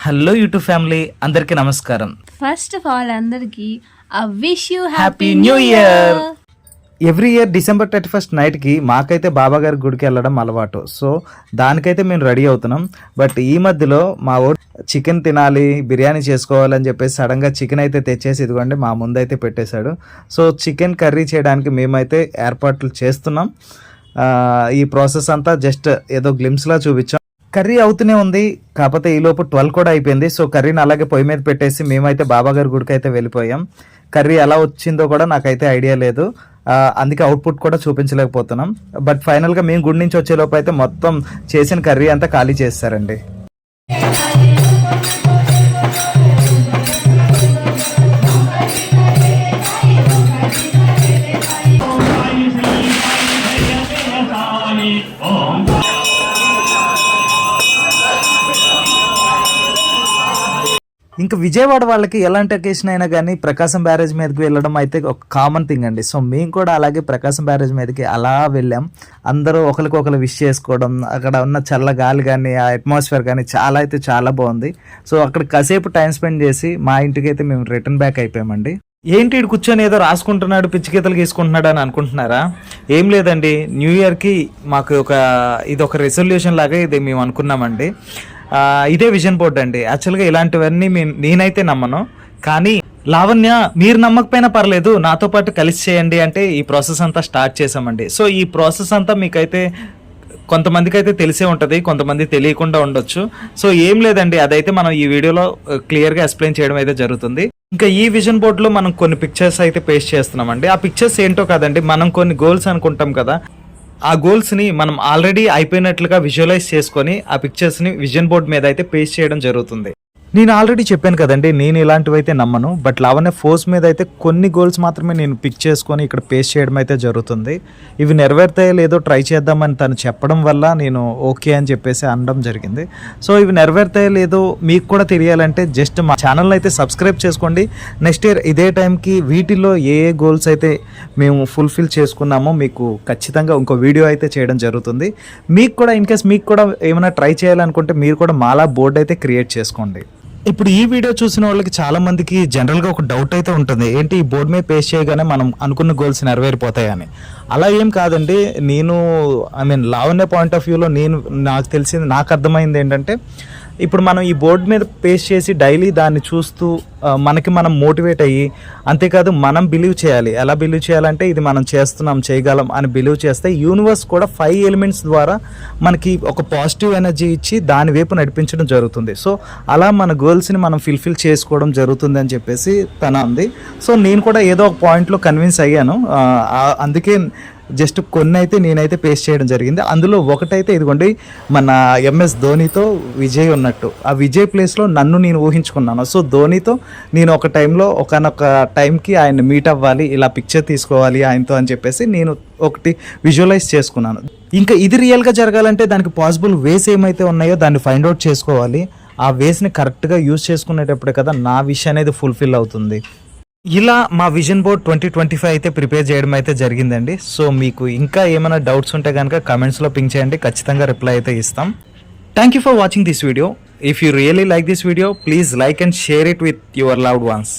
Hello YouTube family అందరికీ నమస్కారం. First of all అందరికి wish you happy new year. Every year December 31 నైట్కి మాకైతే బాబా గారి గుడికి వెళ్ళడం అలవాటు. సో దానికైతే మేము రెడీ అవుతున్నాం. బట్ ఈ మధ్యలో మా ఊరు చికెన్ తినాలి, బిర్యానీ చేసుకోవాలని చెప్పేసి సడన్గా చికెన్ అయితే తెచ్చేసి ఇదిగోండి మా ముందైతే పెట్టేశాడు. సో చికెన్ కర్రీ చేయడానికి మేమైతే ఏర్పాట్లు చేస్తున్నాం. ఈ ప్రాసెస్ అంతా జస్ట్ ఏదో గ్లిమ్స్లా చూపించాం. కర్రీ అవుతూనే ఉంది, కాకపోతే ఈలోపు 12 కూడా అయిపోయింది. సో కర్రీని అలాగే పొయ్యి మీద పెట్టేసి మేమైతే బాబా గారి గుడికి అయితే వెళ్ళిపోయాం. కర్రీ ఎలా వచ్చిందో కూడా నాకైతే ఐడియా లేదు, అందుకే అవుట్పుట్ కూడా చూపించలేకపోతున్నాం. బట్ ఫైనల్గా మేము గుడి నుంచి వచ్చేలోపు అయితే మొత్తం చేసిన కర్రీ అంతా ఖాళీ చేస్తారండి. ఇంకా విజయవాడ వాళ్ళకి ఎలాంటి అకేషన్ అయినా కానీ ప్రకాశం బ్యారేజ్ మీదకి వెళ్ళడం అయితే ఒక కామన్ థింగ్ అండి. సో మేము కూడా అలాగే ప్రకాశం బ్యారేజ్ మీదకి అలా వెళ్ళాం. అందరూ ఒకరికొకరు విష్ చేసుకోవడం, అక్కడ ఉన్న చల్ల గాలి కానీ ఆ అట్మాస్ఫియర్ కానీ చాలా బాగుంది. సో అక్కడ కాసేపు టైం స్పెండ్ చేసి మా ఇంటికి అయితే మేము రిటర్న్ బ్యాక్ అయిపోయామండి. ఏంటి ఇటు కూర్చొని ఏదో రాసుకుంటున్నాడు, పిచ్చిగీతలు గీసుకుంటున్నాడు అని అనుకుంటున్నారా? ఏం లేదండి, న్యూ ఇయర్కి మాకు ఇది ఒక రెజల్యూషన్ లాగా ఇది మేము అనుకున్నామండి. ఇదే విజన్ బోర్డ్ అండి. యాక్చువల్గా ఇలాంటివన్నీ నేనైతే నమ్మను, కానీ లావణ్య మీరు నమ్మకపోయినా పర్లేదు నాతో పాటు కలిసి చేయండి అంటే ఈ ప్రాసెస్ అంతా స్టార్ట్ చేసామండి. సో ఈ ప్రాసెస్ అంతా మీకైతే కొంతమందికి అయితే తెలిసే ఉంటుంది, కొంతమంది తెలియకుండా ఉండొచ్చు. సో ఏం లేదండి, అదైతే మనం ఈ వీడియోలో క్లియర్గా ఎక్స్ప్లెయిన్ చేయడం అయితే జరుగుతుంది. ఇంకా ఈ విజన్ బోర్డ్లో మనం కొన్ని పిక్చర్స్ అయితే పేస్ట్ చేస్తున్నామండి. ఆ పిక్చర్స్ ఏంటో కాదండి, మనం కొన్ని గోల్స్ అనుకుంటాం కదా, ఆ గోల్స్ని మనం ఆల్రెడీ అయిపోయినట్లుగా విజువలైజ్ చేసుకొని ఆ పిక్చర్స్ని విజన్ బోర్డ్ మీద అయితే పేస్ట్ చేయడం జరుగుతుంది. నేను ఆల్రెడీ చెప్పాను కదండి, నేను ఇలాంటివి అయితే నమ్మను. బట్ లావణ్య ఫోర్స్ మీద అయితే కొన్ని గోల్స్ మాత్రమే నేను పిక్ చేసుకొని ఇక్కడ పేస్ట్ చేయడం అయితే జరుగుతుంది. ఇవి నెరవేరుతాయో లేదో ట్రై చేద్దామని తను చెప్పడం వల్ల నేను ఓకే అని చెప్పేసి అనడం జరిగింది. సో ఇవి నెరవేరుతాయో లేదో మీకు కూడా తెలియాలంటే జస్ట్ మా ఛానల్ని అయితే సబ్స్క్రైబ్ చేసుకోండి. నెక్స్ట్ ఇయర్ ఇదే టైంకి వీటిల్లో ఏ గోల్స్ అయితే మేము ఫుల్ఫిల్ చేసుకున్నామో మీకు ఖచ్చితంగా ఇంకో వీడియో అయితే చేయడం జరుగుతుంది. మీకు కూడా ఇన్ కేస్ మీకు కూడా ఏమైనా ట్రై చేయాలనుకుంటే మీరు కూడా మాలా బోర్డ్ అయితే క్రియేట్ చేసుకోండి. ఇప్పుడు ఈ వీడియో చూసిన వాళ్ళకి చాలా మందికి జనరల్గా ఒక డౌట్ అయితే ఉంటుంది, ఏంటి ఈ బోర్డు మీద పేస్ట్ చేయగానే మనం అనుకున్న గోల్స్ నెరవేరిపోతాయని. అలా ఏం కాదండి. లావణ్య పాయింట్ ఆఫ్ వ్యూలో నాకు తెలిసింది, నాకు అర్థమైంది ఏంటంటే, ఇప్పుడు మనం ఈ బోర్డు మీద పేస్ట్ చేసి డైలీ దాన్ని చూస్తూ మనకి మనం మోటివేట్ అయ్యి, అంతేకాదు మనం బిలీవ్ చేయాలి. ఎలా బిలీవ్ చేయాలంటే ఇది మనం చేస్తున్నాం, చేయగలం అని బిలీవ్ చేస్తే యూనివర్స్ కూడా 5 ఎలిమెంట్స్ ద్వారా మనకి ఒక పాజిటివ్ ఎనర్జీ ఇచ్చి దాని వైపు నడిపించడం జరుగుతుంది. సో అలా మన గోల్స్ని మనం ఫుల్ఫిల్ చేసుకోవడం జరుగుతుంది అని చెప్పేసి తన అంది. సో నేను కూడా ఏదో ఒక పాయింట్లో కన్విన్స్ అయ్యాను. అందుకే జస్ట్ కొన్ని అయితే నేనైతే పేస్ట్ చేయడం జరిగింది. అందులో ఒకటైతే ఇదిగోండి, మన MS ధోనితో విజయ్ ఉన్నట్టు ఆ విజయ్ ప్లేస్లో నన్ను నేను ఊహించుకున్నాను. సో ధోనితో నేను ఒక టైంలో ఒకనొక టైంకి ఆయన మీట్ అవ్వాలి, ఇలా పిక్చర్ తీసుకోవాలి ఆయనతో అని చెప్పేసి నేను ఒకటి విజువలైజ్ చేసుకున్నాను. ఇంకా ఇది రియల్గా జరగాలంటే దానికి పాసిబుల్ వేస్ ఏమైతే ఉన్నాయో దాన్ని ఫైండ్ అవుట్ చేసుకోవాలి. ఆ వేస్ని కరెక్ట్గా యూజ్ చేసుకునేటప్పుడే కదా నా విష్ అనేది ఫుల్ఫిల్ అవుతుంది. ఇలా మా విజన్ బోర్డ్ 2025 అయితే ప్రిపేర్ చేయడం అయితే జరిగిందండి. సో మీకు ఇంకా ఏమైనా డౌట్స్ ఉంటే కనుక కమెంట్స్లో పింక్ చేయండి, ఖచ్చితంగా రిప్లై అయితే ఇస్తాం. Thank you for watching this video. If you really like this video, please like and share it with your loved ones.